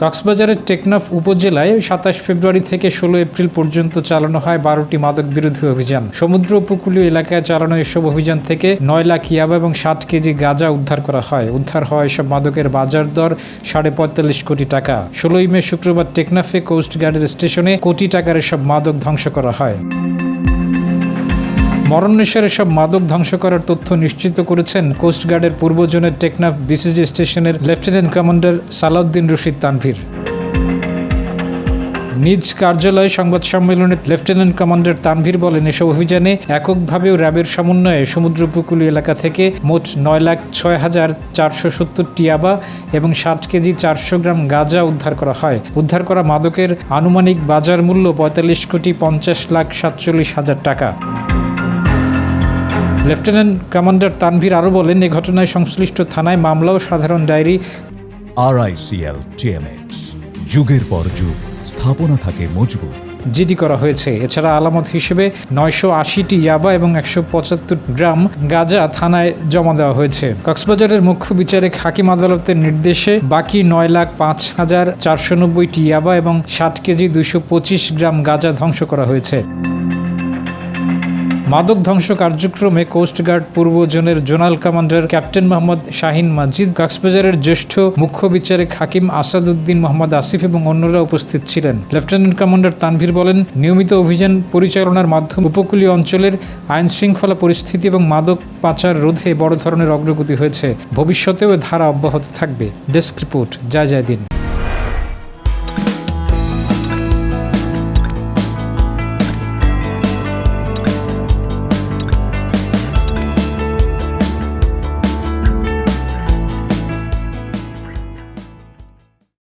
কক্সবাজারের টেকনাফ উপজেলায় ২৭ ফেব্রুয়ারি থেকে ১৬ এপ্রিল পর্যন্ত চালানো হয় ১২টি মাদক বিরোধী অভিযান। সমুদ্র উপকূলীয় এলাকায় চালানো এসব অভিযান থেকে ৯ লাখ ইয়াবা এবং ৬০ কেজি গাঁজা উদ্ধার করা হয়। উদ্ধার হওয়া এসব মাদকের বাজার দর ৪৫ কোটি টাকা। ১৬ মে শুক্রবার টেকনাফে কোস্টগার্ডের স্টেশনে কোটি টাকার এসব মাদক ধ্বংস করা হয়। মরণনেশার এসব মাদক ধ্বংস করার তথ্য নিশ্চিত করেছেন কোস্টগার্ডের পূর্ব জোনের টেকনাফ বিসিজি স্টেশনের লেফটেন্যান্ট কমান্ডার সালাউদ্দিন রশিদ তানভীর। নিজ কার্যালয়ে সংবাদ সম্মেলনে লেফটেন্যান্ট কমান্ডার তানভীর বলেন, এসব অভিযানে এককভাবে ও র্যাবের সমন্বয়ে সমুদ্র উপকূলীয় এলাকা থেকে মোট ৯,০৬,৪৭০টি ইয়াবা এবং ৬০ কেজি ৪০০ গ্রাম গাঁজা উদ্ধার করা হয়। উদ্ধার করা মাদকের আনুমানিক বাজার মূল্য ৪৫,৫০,৪৭,০০০ টাকা। লেফটেন্যান্ট কমান্ডার তানভীর আরও বলেন, এ ঘটনায় সংশ্লিষ্ট থানায় মামলা ও সাধারণ ডায়েরি RICL TMX যুগের পর যুগ স্থাপনা থাকে মজবুত জিডি করা হয়েছে। এছাড়া আলামত হিসেবে ৯৮০টি ইয়াবা এবং ১৭৫ গ্রাম গাঁজা থানায় জমা দেওয়া হয়েছে। কক্সবাজারের মুখ্য বিচারিক হাকিম আদালতের নির্দেশে বাকি ৯,৫,৪৯০টি ইয়াবা এবং ৬০ কেজি ২২৫ গ্রাম গাঁজা ধ্বংস করা হয়েছে। মাদক ধ্বংস কার্যক্রমে কোস্টগার্ড পূর্ব জোনের zonal commander captain Mohammad Shahin Majid, কক্সবাজারের জ্যেষ্ঠ মুখ্য বিচারিক হাকিম আসাদউদ্দিন মোহাম্মদ আসিফ এবং অন্যরা উপস্থিত ছিলেন। লেফটেন্যান্ট কমান্ডার তানভীর বলেন, নিয়মিত অভিযান পরিচালনার মাধ্যমে উপকূলীয় অঞ্চলের আইন শৃঙ্খলা পরিস্থিতি এবং মাদক পাচার রোধে বড় ধরনের অগ্রগতি হয়েছে। ভবিষ্যতেও ধারা অব্যাহত থাকবে। ডেস্ক রিপোর্ট, জয় দিন।